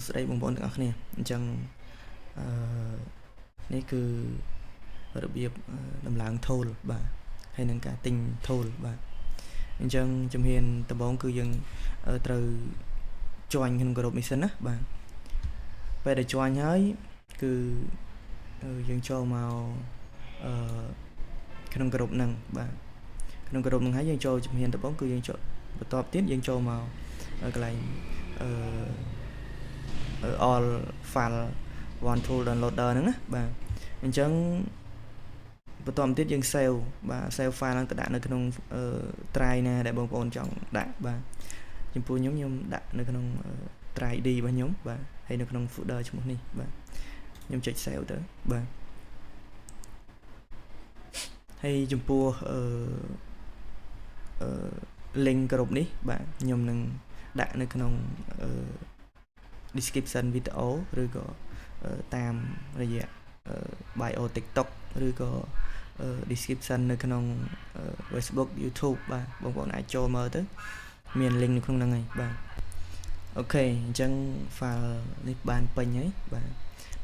ស្ដីបងប្អូនទាំងអស់គ្នាអញ្ចឹងនេះគឺរបៀបដំឡើង tool បាទហើយនឹងការទិញ tool បាទអញ្ចឹងជំហានដំបូងគឺយើងត្រូវ join ក្នុង group នេះសិនណាបាទពេលដែល join ហើយគឺយើងចូលមកក្នុង group ហ្នឹងបាទក្នុង group ហ្នឹងហើយយើងចូលជំហានដំបូងគឺយើងចូលបន្ទាប់ទៀតយើងចូលមកកន្លែងall file one tool downloader ហ្នឹងណាបាទអញ្ចឹងបន្ទាប់ទៀតយើង save បាទ save file ហ្នឹងទៅដាក់នៅក្នុងdrive ណាដែលបងប្អូនចង់ដាក់បាទចំពោះខ្ញុំដាក់នៅក្នុង drive D របស់ខ្ញុំបាទហើយនៅក្នុង folder ឈ្មោះនេះបាទខ្ញុំចុច save ទៅបាទហើយចំពោះlink ក្រុមនេះបាទខ្ញុំនឹងដាក់នៅក្នុងdescription video ឬក៏តាមរយៈ bio TikTok ឬក៏ description នៅក្នុង Facebook YouTube បាទបងប្អូនអាចចូលមើលទៅមាន link នៅក្នុងហ្នឹងហើយបាទអូខេអញ្ចឹង file នេះបានពេញហើយបាទ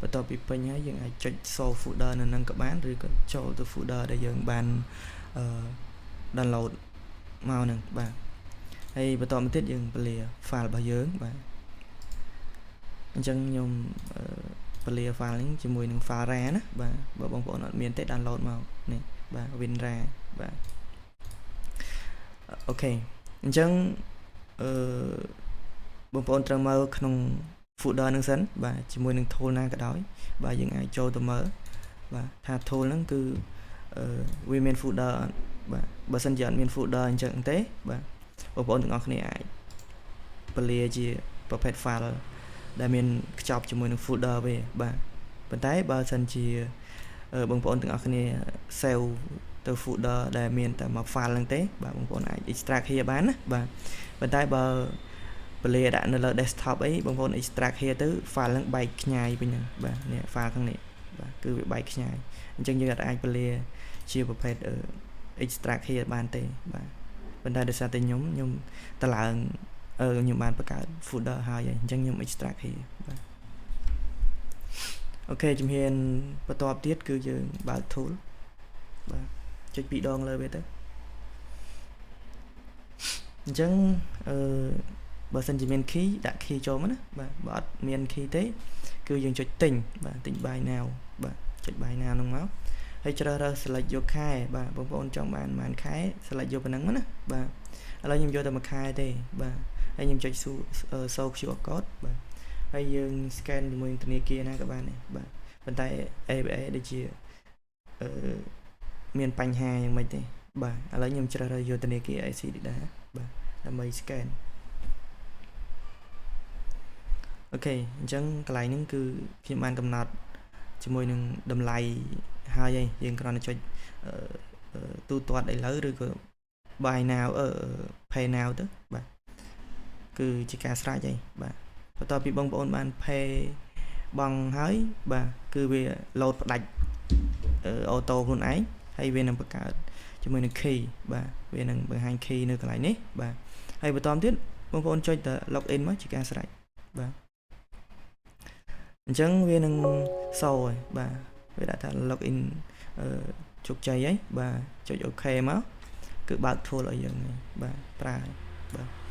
បន្ទាប់ពីពេញហើយយើងអាចចុច solve folder នៅហ្នឹងក៏បានឬក៏ចូលទៅ folder ដែលយើងបានdownload មកហ្នឹងបាទហើយបន្តមកទៀតយើងពលា file របស់យើងបាទអញ្ចឹងខ្ញុំពលា file នេះជាមួយនឹង file RAR ណាបាទបើបងប្អូនអត់មានទេ download មកនេះបាទ WinRAR បាទអូខេអញ្ចឹងបងប្អូនត្រូវមើលក្នុង folder ហ្នឹងសិនបាទជាមួយនឹង tool ណាក៏ដោយបាទយើងអាចចូលទៅមើលបាទថា tool ហ្នឹងគឺវាមាន folder បាទបើសិនជាអត់មាន folder អញ្ចឹងទេបាទបងប្អូនទាំងអស់គ្នាអាចពលាជាប្រភេទ file ដែលមានខ្ចប់ជាមួយនឹង folder វាបាទប៉ុន្តែបើសិនជាបងប្អូនទាំងអស់គ្នា save ទៅ folder ដែលមានតែមួយ file ហ្នឹងទេបាទបងប្អូនអាច extract here បានណាបាទប៉ុន្តែបើពលាដាក់នៅលើ desktop អីបងប្អូន extract here ទៅ file ហ្នឹងបែកខ្ញាយវិញហ្នឹងបាទនេះ file ខាងនេះបាទគឺវាបែកខ្ញាយអញ្ចឹងយើងអាចពលាជាប្រភេទextract here បានទេបាទប៉ុន្តែដោយសារតែខ្ញុំតឡើងខ្ញុំបានបង្កើត folder ហើយអញ្ចឹងខ្ញុំ extract here បាទអូខេជំហានបន្ទាប់ទៀតគឺយើងបើក tool បាទចុច2ដងលើវាទៅអញ្ចឹងបើសិនជាមាន key ដាក់ key ចូលមកណាបាទបើអត់មាន key ទេគឺយើងចុចទិញបាទទិញ buy now បាទចុច buy now ហ្នឹងមកហើយជ្រើសរើស select យកខែបាទបងប្អូនចង់បានប៉ុន្មានខែ select យកប៉ុណ្ណឹងណាបាទឥឡូវខ្ញុំយកតែមួយខែទេបាទហើយខ្ញុំចុចshow QR code បាទហើយយើង scan ជាមួយធនាគារណាក៏បានដែរបាទប៉ុន្តែ ABA ដូចជាមានបញ្ហាយ៉ាងម៉េចទេបាទឥឡូវខ្ញុំជ្រើសរើសយកធនាគារ ICDDA បាទដើម្បី scan អូខេអញ្ចឹងកន្លែងហ្នឹងគឺខ្ញុំបានកំណត់ជាមួយនឹងតម្លៃហើយយើងគ្រាន់តែចុចទូទាត់ឥឡូវឬក៏ buy now pay now ទៅបាទគឺជាការស្រេចហើយបាទបន្ទាប់ពីបងប្អូនបាន pay បង់ហើយបាទគឺវា load ផ្ដាច់អូតូខ្លួនឯងហើយវានឹងបង្កើតជាមួយនឹង key បាទវានឹងបង្ហាញ key នៅកន្លែងនេះបាទហើយបន្តទៀតបងប្អូនចុចទៅ login មកជាការស្រេចបាទអញ្ចឹងវានឹងសូហើយបាទវាដាក់ថា login ជោគជ័យហើយបាទចុច OK មកគឺបើក tool ឲ្យយើងបាទប្រើបាទ